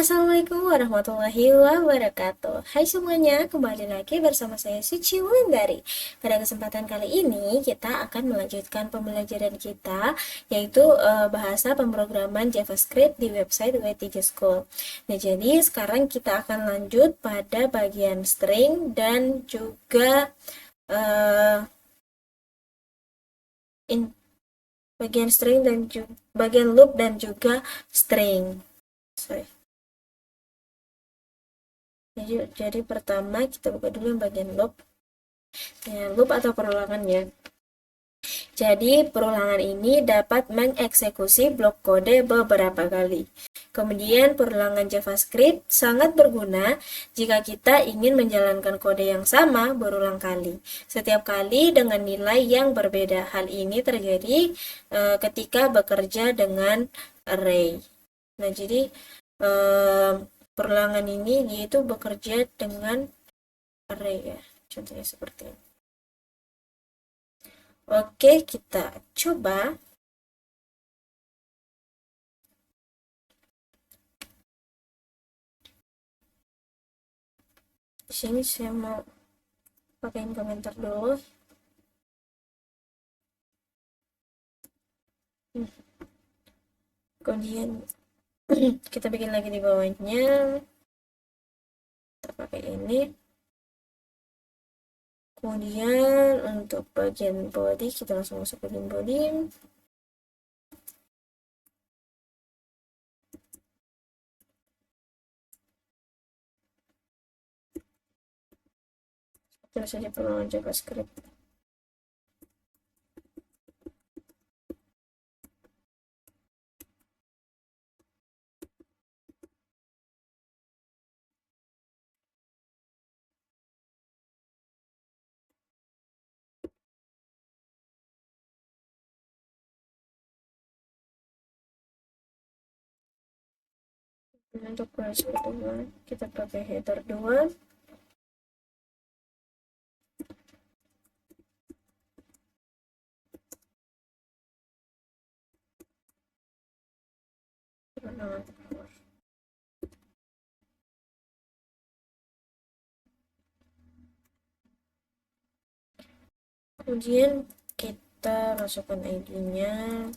Assalamualaikum warahmatullahi wabarakatuh. Hai semuanya, kembali lagi bersama saya Suci Wulandari. Pada kesempatan kali ini kita akan melanjutkan pembelajaran kita, yaitu bahasa pemrograman JavaScript di website W3 School. Nah, jadi sekarang kita akan lanjut pada bagian string dan juga eh, in- bagian string dan bagian loop dan juga string. Sorry. Jadi pertama kita buka dulu yang bagian loop. Ya, loop atau perulangan ya. Jadi perulangan ini dapat mengeksekusi blok kode beberapa kali. Kemudian perulangan JavaScript sangat berguna jika kita ingin menjalankan kode yang sama berulang kali. Setiap kali dengan nilai yang berbeda. Hal ini terjadi ketika bekerja dengan array. Nah, jadi perulangan ini yaitu bekerja dengan array ya. Contohnya seperti ini. Oke, kita coba. Di sini saya mau pakaiin komentar dulu. Kemudian kita bikin lagi di bawahnya. Kita pakai ini. Kemudian untuk bagian body kita langsung masuk bagian body. Terus saja perulangan JavaScript. Untuk proses kedua kita pakai header 2. Kemudian kita masukkan ID-nya.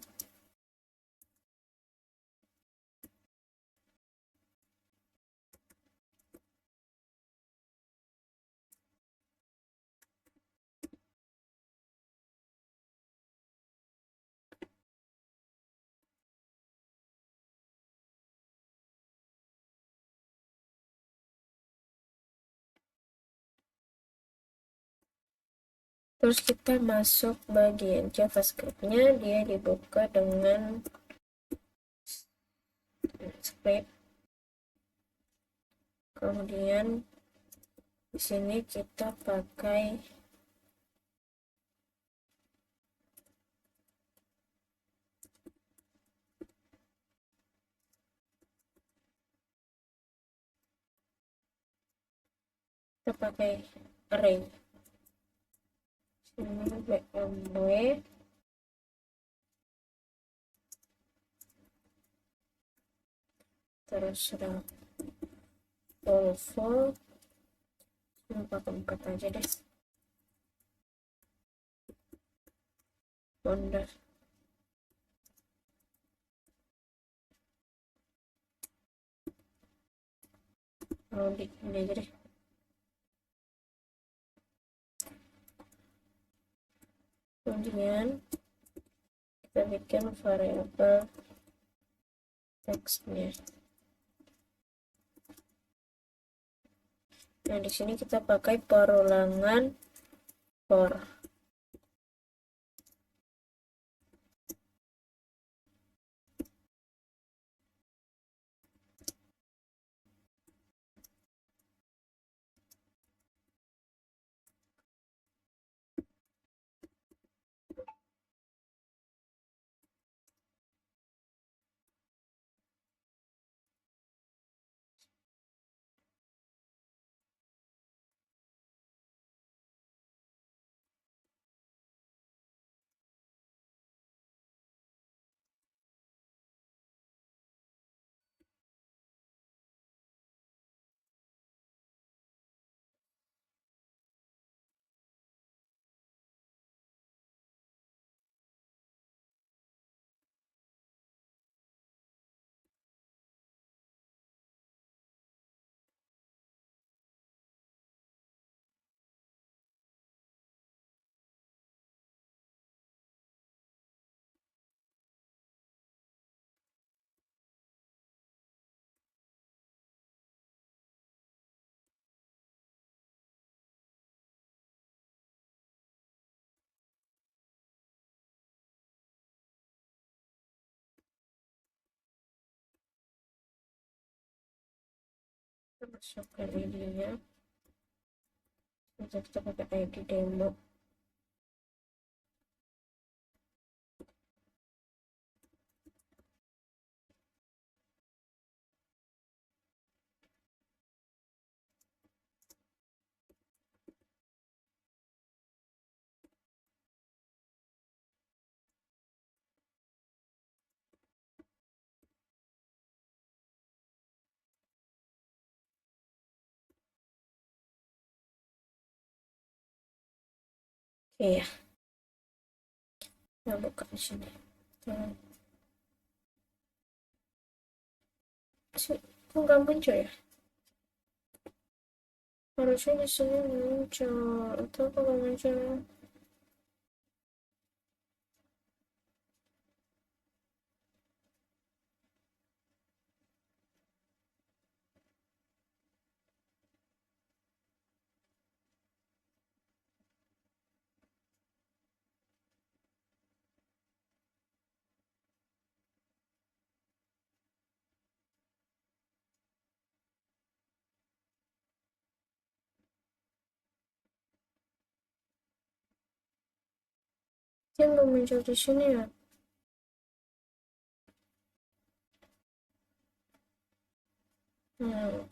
Terus kita masuk bagian JavaScript-nya, dia dibuka dengan script. Kemudian di sini kita pakai array. Ini BMW terus sudah Volvo, lupa keempat aja deh, Honda. Audi ini aja deh. Kemudian kita bikin variabel teksnya. Nah, di sini kita pakai perulangan for. masukkan ID-nya. Kita pakai ID demo. Oke ya. Nah, buka di sini. Kok nggak muncul ya? Harusnya di sini muncul. Atau kalau muncul? Dia nggak muncul di sini ya. Hmm.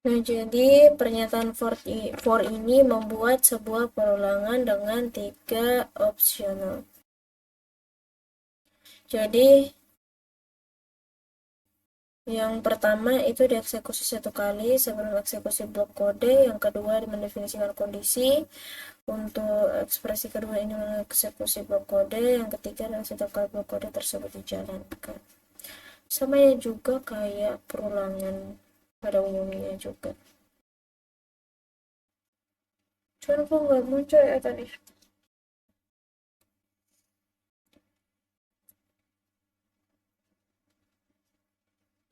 Nah, jadi pernyataan for ini membuat sebuah perulangan dengan 3 opsional. Jadi, yang pertama itu dieksekusi 1 kali sebelum eksekusi blok kode, yang kedua mendefinisikan kondisi, untuk ekspresi kedua ini mengeksekusi blok kode, yang ketiga adalah setiap kali blok kode tersebut dijalankan. Sama ya juga kayak perulangan pada umumnya juga. Cuman kok nggak muncul ya tadi.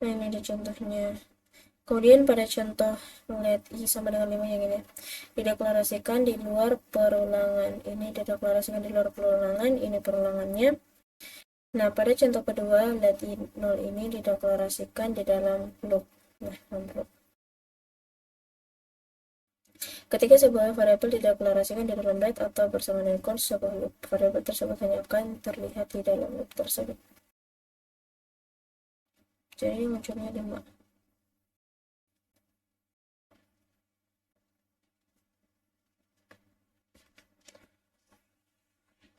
Nah, ini ada contohnya. Kemudian pada contoh let I sama dengan 5 yang ini dideklarasikan di luar perulangan. Ini dideklarasikan di luar perulangan, ini perulangannya. Nah, pada contoh kedua let I 0 ini dideklarasikan di dalam loop. Nah, loop. Ketika sebuah variabel dideklarasikan di dalam let atau bersama dengan const sebuah loop, variabel tersebut hanya akan terlihat di dalam loop tersebut. Jadi munculnya 5.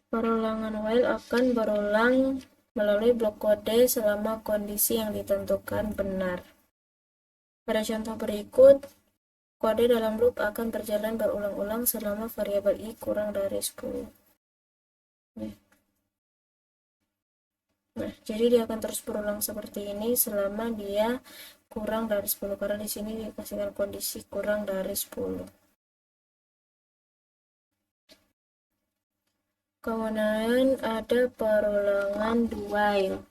Perulangan while akan berulang melalui blok kode selama kondisi yang ditentukan benar. Pada contoh berikut, kode dalam loop akan berjalan berulang-ulang selama variabel I kurang dari 10. Nah, jadi dia akan terus berulang seperti ini selama dia kurang dari 10, karena di sini dikasihkan kondisi kurang dari 10. Kemudian ada perulangan while.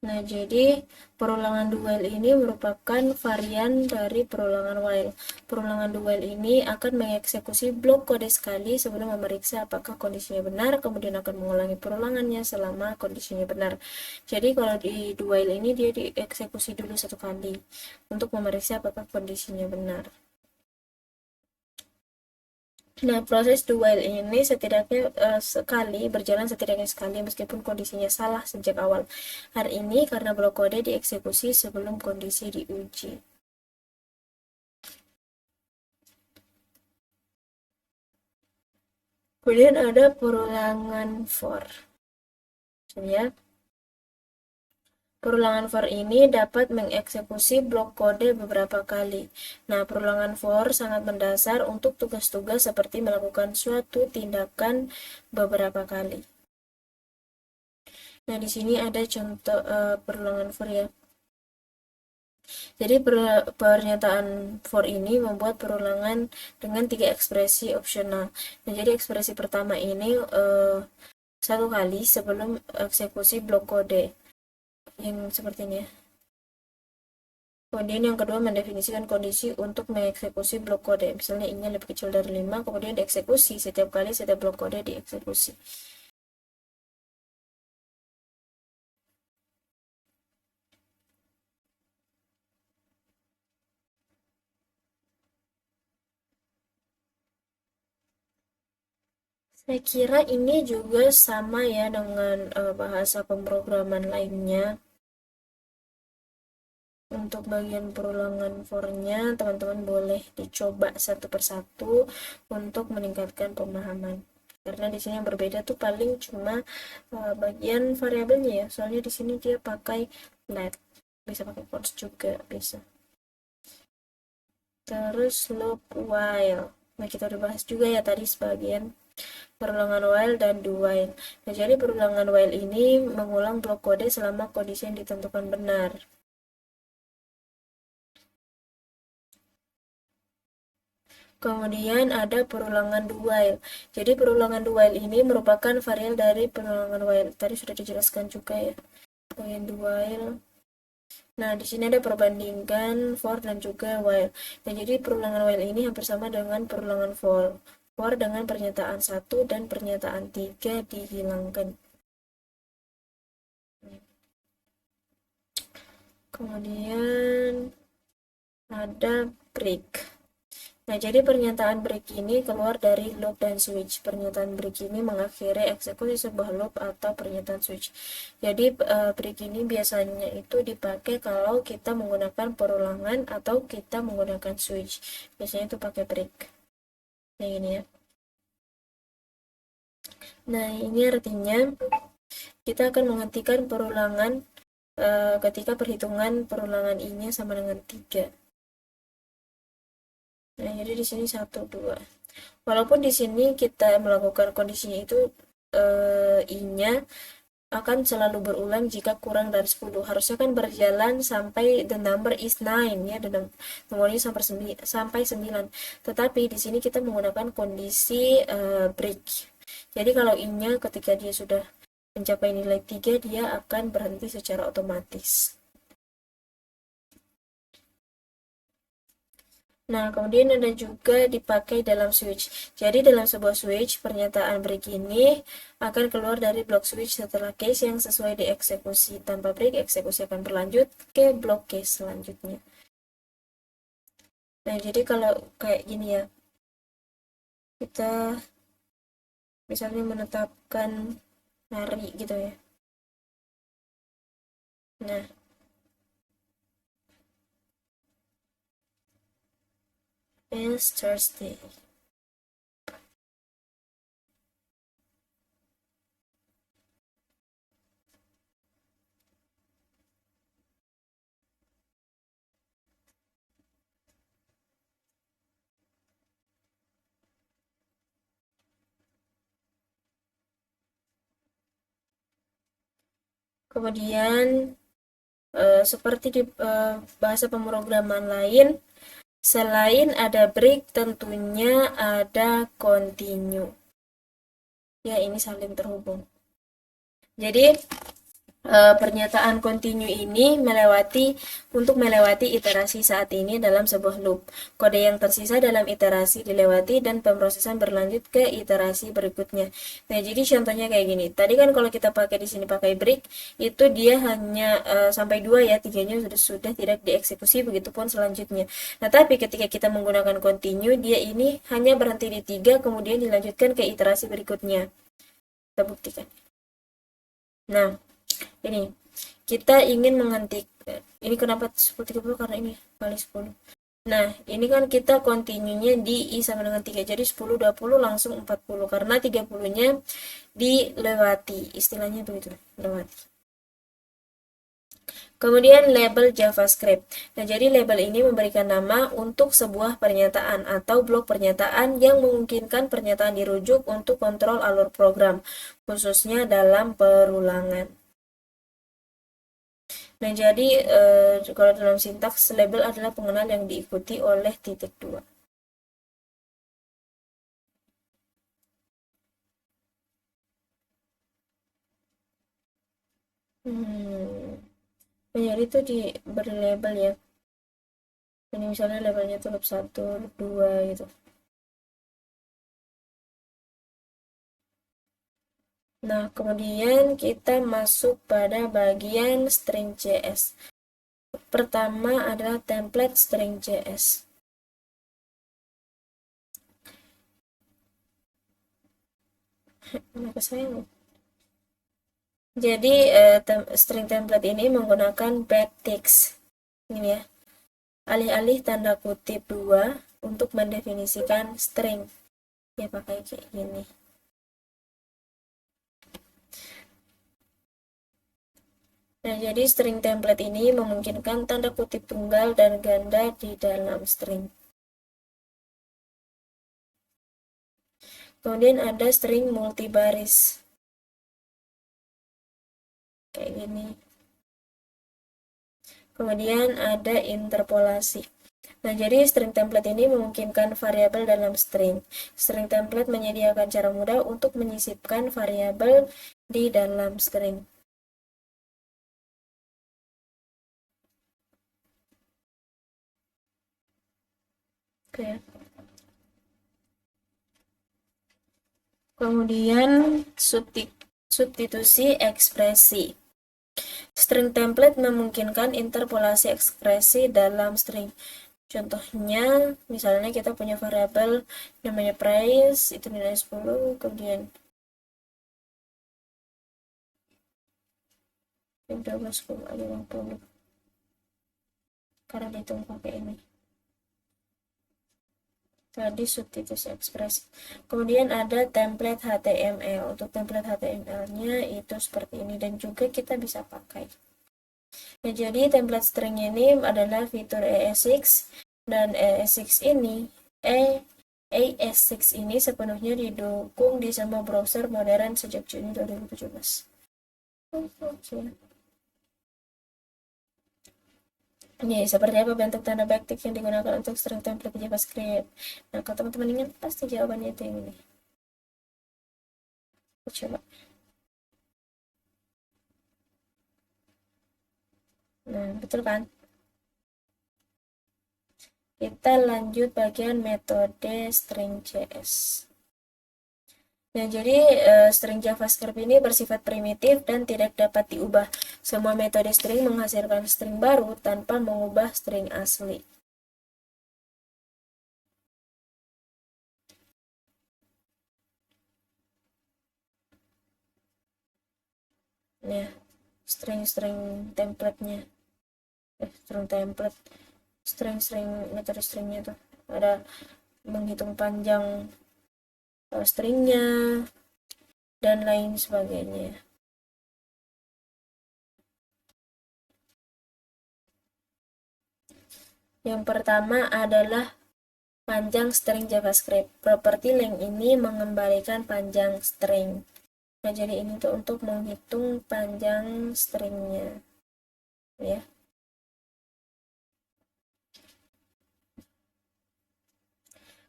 Nah, jadi perulangan while ini merupakan varian dari perulangan while. Perulangan while ini akan mengeksekusi blok kode sekali sebelum memeriksa apakah kondisinya benar, kemudian akan mengulangi perulangannya selama kondisinya benar. Jadi kalau di while ini dia dieksekusi dulu 1 kali untuk memeriksa apakah kondisinya benar. Nah, proses do while ini setidaknya berjalan setidaknya sekali meskipun kondisinya salah sejak awal. Hal ini karena blok kode dieksekusi sebelum kondisi diuji. Kemudian ada perulangan for. Ya. Perulangan for ini dapat mengeksekusi blok kode beberapa kali. Nah, perulangan for sangat mendasar untuk tugas-tugas seperti melakukan suatu tindakan beberapa kali. Nah, di sini ada contoh perulangan for ya. Jadi pernyataan for ini membuat perulangan dengan 3 ekspresi opsional. Nah, jadi ekspresi pertama ini satu kali sebelum eksekusi blok kode yang seperti ini ya. Kemudian yang kedua mendefinisikan kondisi untuk mengeksekusi blok kode. Misalnya ini lebih kecil dari 5, kemudian dieksekusi setiap kali setiap blok kode dieksekusi. Saya kira ini juga sama ya dengan bahasa pemrograman lainnya. Untuk bagian perulangan for-nya, teman-teman boleh dicoba satu persatu untuk meningkatkan pemahaman. Karena di sini yang berbeda tuh paling cuma bagian variabelnya ya. Soalnya di sini dia pakai let, bisa pakai const juga bisa. Terus loop while. Nah, kita udah bahas juga ya tadi sebagian perulangan while dan do while. Nah, jadi perulangan while ini mengulang blok kode selama kondisi yang ditentukan benar. Kemudian ada perulangan do while. Jadi perulangan do while ini merupakan varian dari perulangan while. Tadi sudah dijelaskan juga ya. Bagian do while. Nah, di sini ada perbandingan for dan juga while. Nah, jadi perulangan while ini hampir sama dengan perulangan for. For dengan pernyataan 1 dan pernyataan 3 dihilangkan. Kemudian ada break. Nah, jadi pernyataan break ini keluar dari loop dan switch. Pernyataan break ini mengakhiri eksekusi sebuah loop atau pernyataan switch. Jadi break ini biasanya itu dipakai kalau kita menggunakan perulangan atau kita menggunakan switch. Biasanya itu pakai break. Nah, ini ya. Nah, ini artinya kita akan menghentikan perulangan ketika perhitungan perulangan I-nya sama dengan 3. Nah, jadi di sini 1, 2. Walaupun di sini kita melakukan kondisinya itu I-nya akan selalu berulang jika kurang dari 10. Harusnya kan berjalan sampai the number is 9 ya, dan nomornya sampai 9. Tetapi di sini kita menggunakan kondisi break. Jadi kalau I-nya ketika dia sudah mencapai nilai 3, dia akan berhenti secara otomatis. Nah, kemudian ada juga dipakai dalam switch. Jadi dalam sebuah switch, pernyataan break ini akan keluar dari blok switch setelah case yang sesuai dieksekusi. Tanpa break, eksekusi akan berlanjut ke blok case selanjutnya. Nah, jadi kalau kayak gini ya, kita misalnya menetapkan hari gitu ya. Nah, is Thursday. Kemudian seperti di bahasa pemrograman lain, selain ada break, tentunya ada continue. Ya, ini saling terhubung. Jadi pernyataan continue ini untuk melewati iterasi saat ini dalam sebuah loop. Kode yang tersisa dalam iterasi dilewati dan pemrosesan berlanjut ke iterasi berikutnya. Nah, jadi contohnya kayak gini. Tadi kan kalau kita pakai di sini pakai break, itu dia hanya sampai 2 ya, 3-nya sudah tidak dieksekusi, begitupun selanjutnya. Nah, tapi ketika kita menggunakan continue, dia ini hanya berhenti di 3, kemudian dilanjutkan ke iterasi berikutnya. Kita buktikan. Nah, ini kita ingin menghentikan, ini kenapa 10-30 karena ini kali 10. Nah, ini kan kita continue-nya di I sama dengan 3, jadi 10, 20 langsung 40, karena 30-nya dilewati, istilahnya begitu, lewati. Kemudian label JavaScript. Nah, jadi label ini memberikan nama untuk sebuah pernyataan atau blok pernyataan yang memungkinkan pernyataan dirujuk untuk kontrol alur program, khususnya dalam perulangan. Nah, jadi kalau dalam sintaks, label adalah pengenal yang diikuti oleh titik 2. Jadi itu diberi label ya. Ini misalnya labelnya itu loop 1, loop 2 gitu. Nah, kemudian kita masuk pada bagian string JS. Pertama adalah template string JS. Kenapa saya? Jadi string template ini menggunakan backticks. Ini ya. Alih-alih tanda kutip 2 untuk mendefinisikan string. Ya pakai kayak gini. Nah, jadi string template ini memungkinkan tanda kutip tunggal dan ganda di dalam string. Kemudian ada string multibaris. Kayak gini. Kemudian ada interpolasi. Nah, jadi string template ini memungkinkan variabel dalam string. String template menyediakan cara mudah untuk menyisipkan variabel di dalam string. Oke. Kemudian substitusi ekspresi. String template memungkinkan interpolasi ekspresi dalam string. Contohnya, misalnya kita punya variabel namanya price, itu nilai 10, kemudian 12,50 karena dihitung pakai ini. Tadi substitusi ekspresi. Kemudian ada template HTML. Untuk template HTML-nya itu seperti ini dan juga kita bisa pakai. Nah, jadi template string ini adalah fitur ES6 dan ES6 ini sepenuhnya didukung di semua browser modern sejak Juni 2017. Ini seperti apa bentuk tanda backtick yang digunakan untuk string template JavaScript? Nah, kalau teman-teman ingat pasti jawabannya itu yang ini. Coba. Nah, betul kan? Kita lanjut bagian metode string JS. Nah, jadi string JavaScript ini bersifat primitif dan tidak dapat diubah. Semua metode string menghasilkan string baru tanpa mengubah string asli. Ya, string-string template-nya. String metode stringnya tuh ada menghitung panjang stringnya dan lain sebagainya. Yang pertama adalah panjang string JavaScript. Properti length ini mengembalikan panjang string. Nah, jadi ini tuh untuk menghitung panjang stringnya, ya.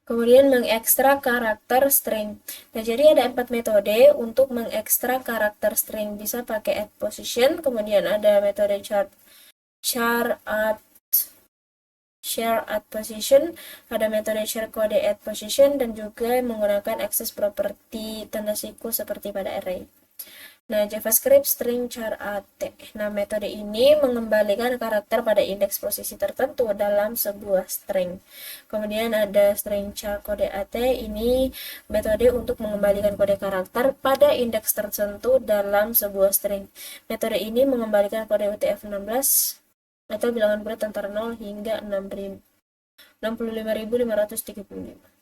Kemudian mengekstrak karakter string. Nah, jadi ada 4 metode untuk mengekstrak karakter string. Bisa pakai add position, kemudian ada metode share at position, ada metode share kode at position, dan juga menggunakan access property tanda siku seperti pada array. Nah, JavaScript string char at. Nah, metode ini mengembalikan karakter pada indeks posisi tertentu dalam sebuah string. Kemudian ada string char kode at. Ini metode untuk mengembalikan kode karakter pada indeks tertentu dalam sebuah string. Metode ini mengembalikan kode UTF-16 atau bilangan bulat antara 0 hingga 65.535.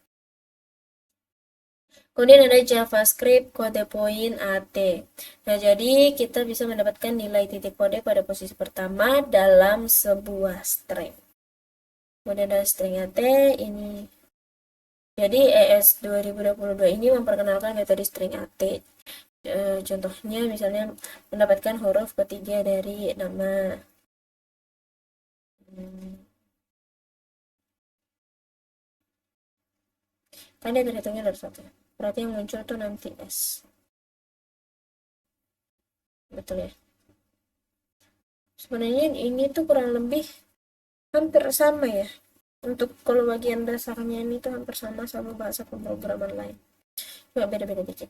Kemudian ada JavaScript kode point AT. Nah, jadi kita bisa mendapatkan nilai titik kode pada posisi pertama dalam sebuah string. Kemudian ada string AT ini. Jadi ES 2022 ini memperkenalkan metode string AT. Contohnya misalnya mendapatkan huruf ketiga dari nama. Kan dia terhitungnya dari satu. Berarti yang muncul tuh nanti S. Betul ya? Sebenarnya ini tuh kurang lebih hampir sama ya. Untuk kalau bagian dasarnya ini tuh hampir sama bahasa pemrograman lain. Cuma beda-beda dikit.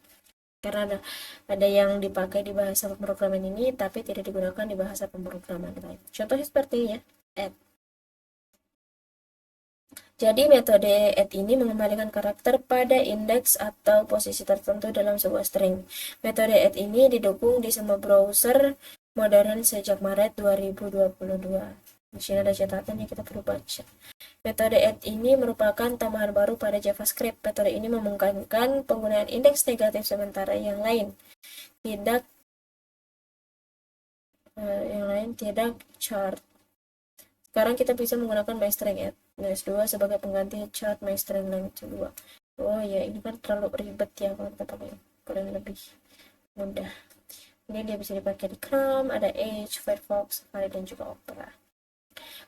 Karena ada yang dipakai di bahasa pemrograman ini tapi tidak digunakan di bahasa pemrograman lain. Contohnya seperti ini ya, add. Jadi metode add ini mengembalikan karakter pada indeks atau posisi tertentu dalam sebuah string. Metode add ini didukung di semua browser modern sejak Maret 2022. Di sini ada catatannya, kita perlu baca. Metode add ini merupakan tambahan baru pada JavaScript. Metode ini memungkinkan penggunaan indeks negatif sementara yang lain tidak chart. Sekarang kita bisa menggunakan myString add S2 sebagai pengganti chart myString length 2. Oh ya, ini kan terlalu ribet ya kalau kita pakai, kurang lebih mudah. Ini dia bisa dipakai di Chrome, ada Edge, Firefox, Safari, dan juga Opera.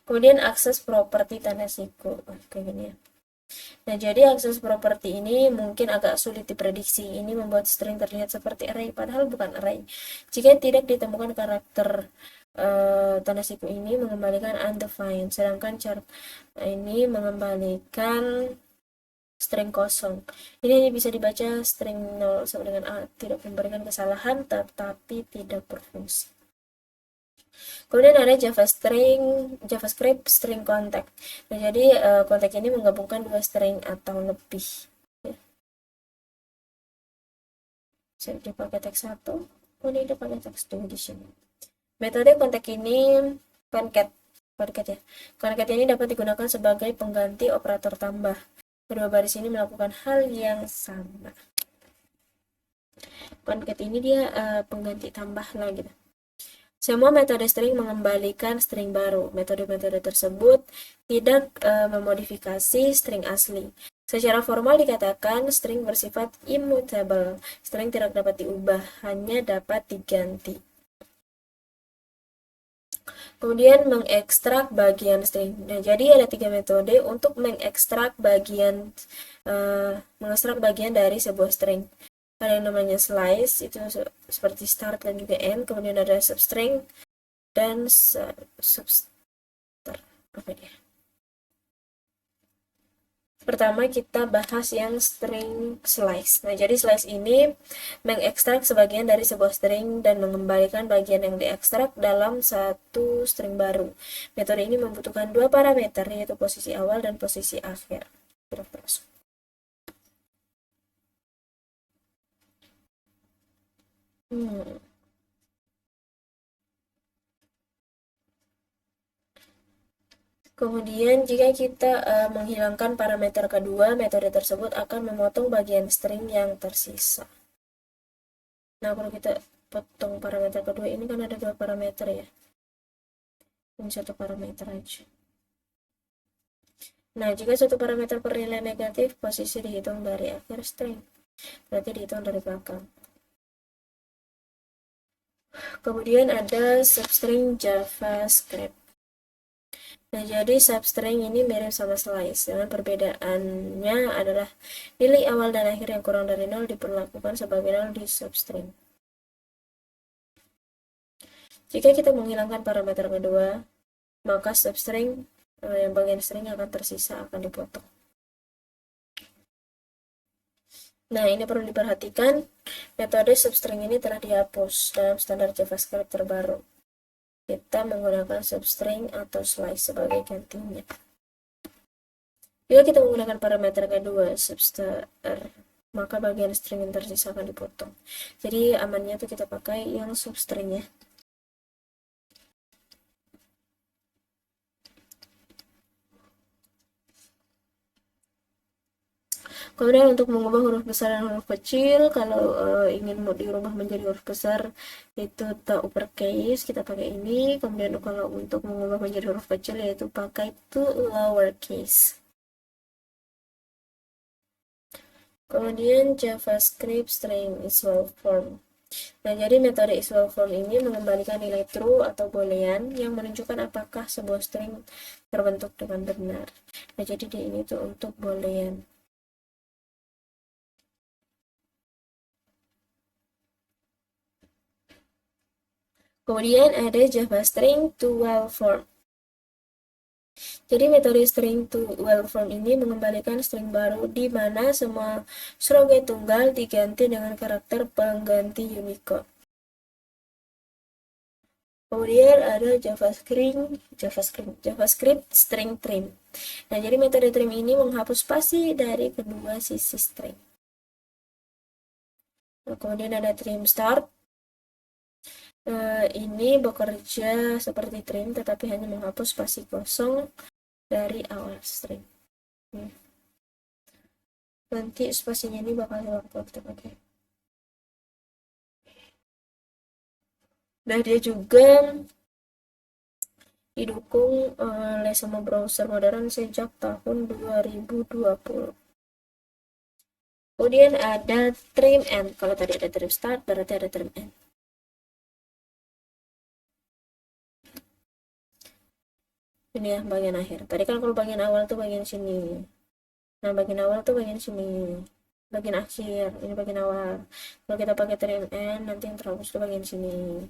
Kemudian akses properti tanda siku, kayak gini ya. Nah, jadi akses properti ini mungkin agak sulit diprediksi. Ini membuat string terlihat seperti array, padahal bukan array. Jika tidak ditemukan karakter tanda siku ini mengembalikan undefined, sedangkan chart ini mengembalikan string kosong. Ini hanya bisa dibaca string 0 sama dengan A, tidak memberikan kesalahan tetapi tidak berfungsi. Kemudian ada JavaScript string contact. Nah, jadi contact ini menggabungkan dua string atau lebih. Bisa dipakai teks 1, kemudian dipakai teks 2 di sini. Metode contact ini concat ya. Concat ini dapat digunakan sebagai pengganti operator tambah. Kedua baris ini melakukan hal yang sama. Concat ini dia pengganti tambah lah gitu. Semua metode string mengembalikan string baru. Metode-metode tersebut tidak memodifikasi string asli. Secara formal dikatakan string bersifat immutable. String tidak dapat diubah, hanya dapat diganti. Kemudian mengekstrak bagian string. Nah, jadi ada 3 metode untuk mengekstrak bagian dari sebuah string. Ada yang namanya slice, itu seperti start dan juga end. Kemudian ada substring dan substr. Apa dia? Pertama kita bahas yang string slice. Nah, jadi slice ini mengekstrak sebagian dari sebuah string dan mengembalikan bagian yang diekstrak dalam satu string baru. Metode ini membutuhkan 2 parameter, yaitu posisi awal dan posisi akhir. Kemudian jika kita menghilangkan parameter kedua, metode tersebut akan memotong bagian string yang tersisa. Nah, kalau kita potong parameter kedua, ini kan ada 2 parameter ya. Ini 1 parameter aja. Nah, jika suatu parameter bernilai negatif, posisi dihitung dari akhir string. Berarti dihitung dari belakang. Kemudian ada substring JavaScript. Nah, jadi substring ini mirip sama slice, dengan perbedaannya adalah nilai awal dan akhir yang kurang dari 0 diperlakukan sebagai 0 di substring. Jika kita menghilangkan parameter kedua, maka substring yang bagian string akan tersisa akan dipotong. Nah, ini perlu diperhatikan, metode substring ini telah dihapus dalam standar JavaScript terbaru. Kita menggunakan substring atau slice sebagai gantinya. Jika kita menggunakan parameter kedua, substr, maka bagian string yang tersisa akan dipotong. Jadi amannya tuh kita pakai yang substring ya. Kemudian untuk mengubah huruf besar dan huruf kecil, kalau ingin mau dirubah menjadi huruf besar itu the uppercase, kita pakai ini. Kemudian kalau untuk mengubah menjadi huruf kecil yaitu pakai to lowercase. Kemudian JavaScript string is well form. Nah, jadi metode is well form ini mengembalikan nilai true atau boolean yang menunjukkan apakah sebuah string terbentuk dengan benar. Nah, jadi di ini tuh untuk boolean. Kemudian ada Java String to Well Form. Jadi metode string to well form ini mengembalikan string baru di mana semua sebagai tunggal diganti dengan karakter pengganti Unicode. Kemudian ada JavaScript string trim. Nah, jadi metode trim ini menghapus spasi dari kedua sisi string. Nah, kemudian ada trim start. Ini bekerja seperti trim tetapi hanya menghapus spasi kosong dari awal string. Nanti spasinya ini bakal hilang kalau kita pakai. Nah, dia juga didukung oleh semua browser modern sejak tahun 2020. Kemudian ada trim end. Kalau tadi ada trim start, berarti ada trim end. Ini ya bagian akhir. Tadi kan kalau bagian awal tuh bagian sini. Nah, bagian awal tuh bagian sini. Bagian akhir, ini bagian awal. Kalau kita pakai trim end, nanti yang terhapus tuh bagian sini.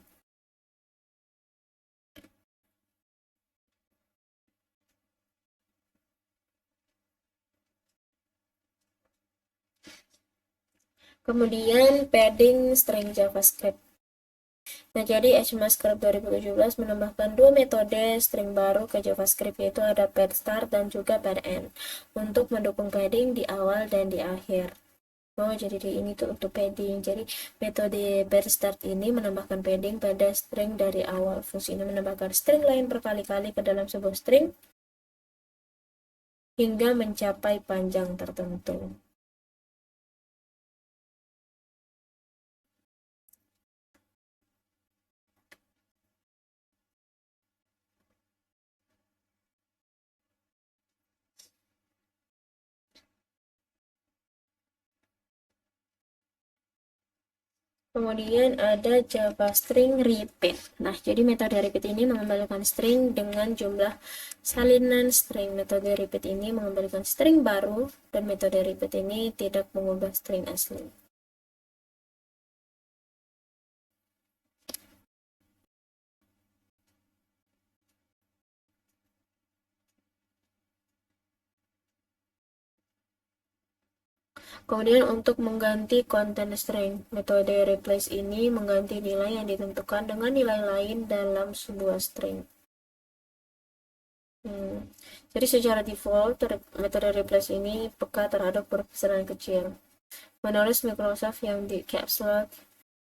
Kemudian padding string JavaScript. Nah, jadi ECMAScript 2017 menambahkan dua metode string baru ke JavaScript, yaitu ada pad start dan juga pad end, untuk mendukung padding di awal dan di akhir. Oh, jadi ini tuh untuk padding. Jadi metode pad start ini menambahkan padding pada string dari awal. Fungsi ini menambahkan string lain berkali-kali ke dalam sebuah string hingga mencapai panjang tertentu. Kemudian ada Java String Repeat. Nah, jadi metode repeat ini mengembalikan string dengan jumlah salinan string. Metode repeat ini mengembalikan string baru, dan metode repeat ini tidak mengubah string asli. Kemudian untuk mengganti konten string, metode replace ini mengganti nilai yang ditentukan dengan nilai lain dalam sebuah string. Jadi secara default, metode replace ini peka terhadap huruf besar dan kecil. Menulis Microsoft yang di caps lock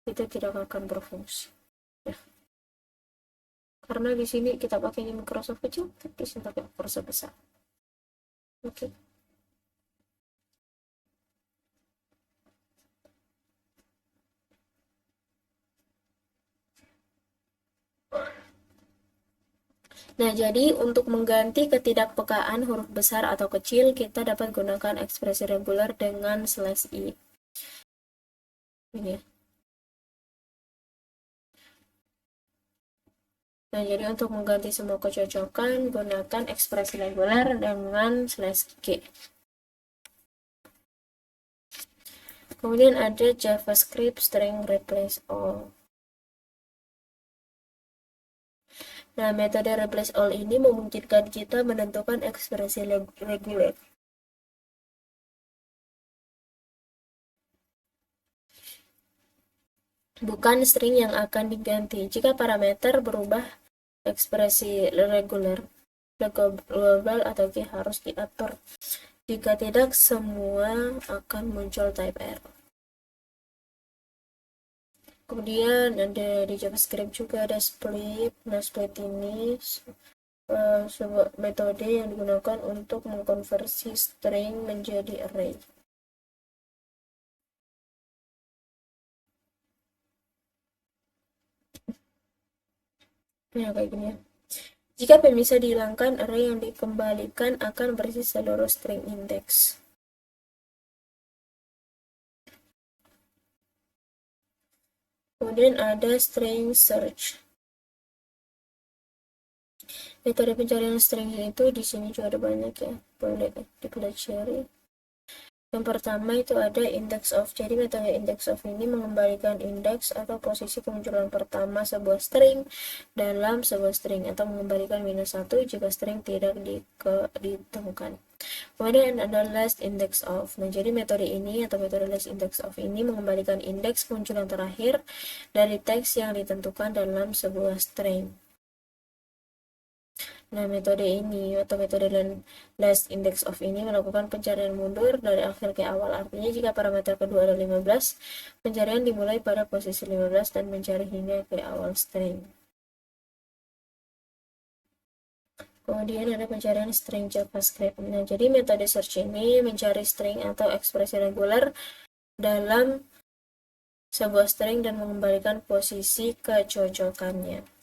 itu tidak akan berfungsi. Ya. Karena di sini kita pakainya Microsoft kecil, tapi di sini pakai Microsoft besar. Oke. Nah, jadi untuk mengganti ketidakpekaan huruf besar atau kecil, kita dapat gunakan ekspresi reguler dengan /i. Ini ya. Nah, jadi untuk mengganti semua kecocokan, gunakan ekspresi reguler dengan /g. Kemudian ada JavaScript string replace all. Nah, metode replace all ini memungkinkan kita menentukan ekspresi reguler. Bukan string yang akan diganti. Jika parameter berubah, ekspresi reguler, global atau G harus diatur. Jika tidak, semua akan muncul type error. Kemudian ada di JavaScript juga ada split. Nah, split ini sebuah metode yang digunakan untuk mengkonversi string menjadi array. Nah, kayak gini ya. Jika pemisah dihilangkan, array yang dikembalikan akan berisi seluruh string index. Kemudian ada string search. Metode pencarian string itu di sini juga ada banyak ya, boleh dipelajari. Yang pertama itu ada index of. Jadi metode index of ini mengembalikan indeks atau posisi kemunculan pertama sebuah string dalam sebuah string, atau mengembalikan -1 jika string tidak ditemukan. Kemudian ada last index of. Nah, jadi metode ini atau metode last index of ini mengembalikan indeks kemunculan terakhir dari teks yang ditentukan dalam sebuah string. Nah, metode ini atau metode last index of ini melakukan pencarian mundur dari akhir ke awal. Artinya jika parameter kedua ada 15, pencarian dimulai pada posisi 15 dan mencari hingga ke awal string. Kemudian ada pencarian string JavaScript. Nah, jadi metode search ini mencari string atau ekspresi reguler dalam sebuah string dan mengembalikan posisi kecocokannya.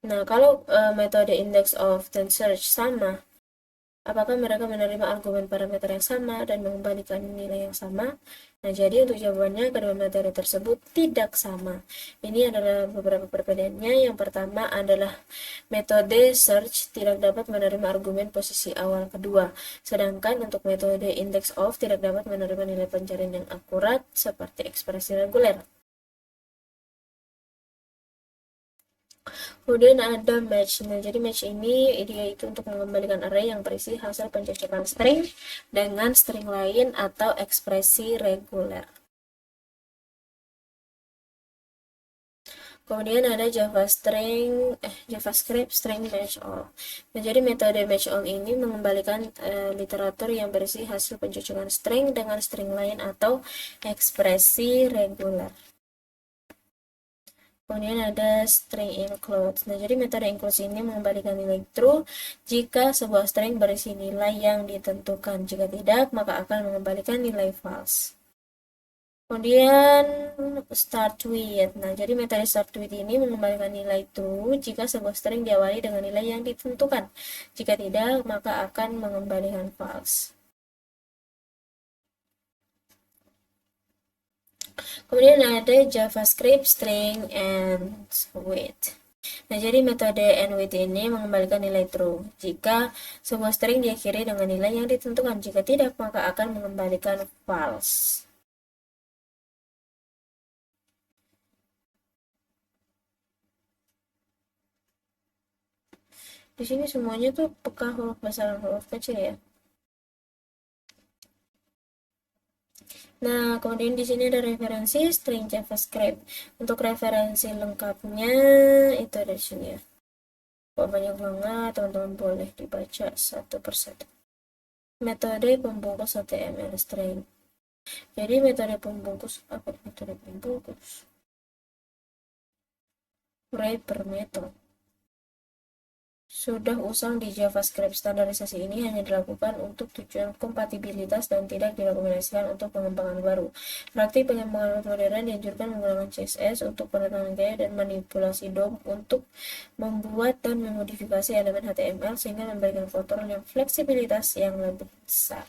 Nah, kalau metode index of dan search sama, apakah mereka menerima argumen parameter yang sama dan mengembalikan nilai yang sama? Nah, jadi untuk jawabannya kedua metode tersebut tidak sama. Ini adalah beberapa perbedaannya. Yang pertama adalah metode search tidak dapat menerima argumen posisi awal kedua, sedangkan untuk metode index of tidak dapat menerima nilai pencarian yang akurat seperti ekspresi reguler. Kemudian ada match. Nah, jadi match ini dia itu untuk mengembalikan array yang berisi hasil pencocokan string dengan string lain atau ekspresi reguler. Kemudian ada JavaScript string match all. Nah, jadi metode match all ini mengembalikan literatur yang berisi hasil pencocokan string dengan string lain atau ekspresi reguler. Kemudian ada string include. Nah, jadi metode include ini mengembalikan nilai true jika sebuah string berisi nilai yang ditentukan. Jika tidak, maka akan mengembalikan nilai false. Kemudian start with. Nah, jadi metode start with ini mengembalikan nilai true jika sebuah string diawali dengan nilai yang ditentukan. Jika tidak, maka akan mengembalikan false. Kemudian ada JavaScript string and with. Nah, jadi metode and with ini mengembalikan nilai true jika sebuah string diakhiri dengan nilai yang ditentukan. Jika tidak, maka akan mengembalikan false. Di sini semuanya tuh peka huruf besar dan huruf kecil ya. Nah, kemudian di sini ada referensi string JavaScript. Untuk referensi lengkapnya itu ada di sini ya. Kok banyak banget, teman-teman boleh dibaca satu persatu. Metode pembungkus HTML string. Jadi metode pembungkus apa? Metode pembungkus wrapper method sudah usang di JavaScript. Standarisasi ini hanya dilakukan untuk tujuan kompatibilitas dan tidak direkomendasikan untuk pengembangan baru. Praktik pengembangan modern dianjurkan menggunakan CSS untuk penerangan gaya dan manipulasi DOM untuk membuat dan memodifikasi elemen HTML sehingga memberikan kontrol yang fleksibilitas yang lebih besar.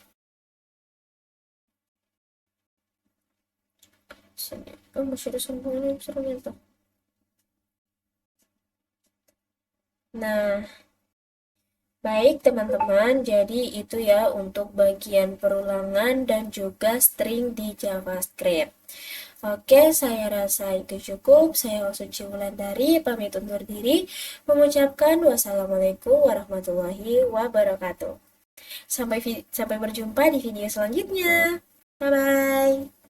Masih ada sambungan instrumental. Nah, baik teman-teman, jadi itu ya untuk bagian perulangan dan juga string di JavaScript. Oke, saya rasa itu cukup. Saya Suci Wulandari, pamit undur diri, mengucapkan wassalamualaikum warahmatullahi wabarakatuh. Sampai berjumpa di video selanjutnya. Bye-bye.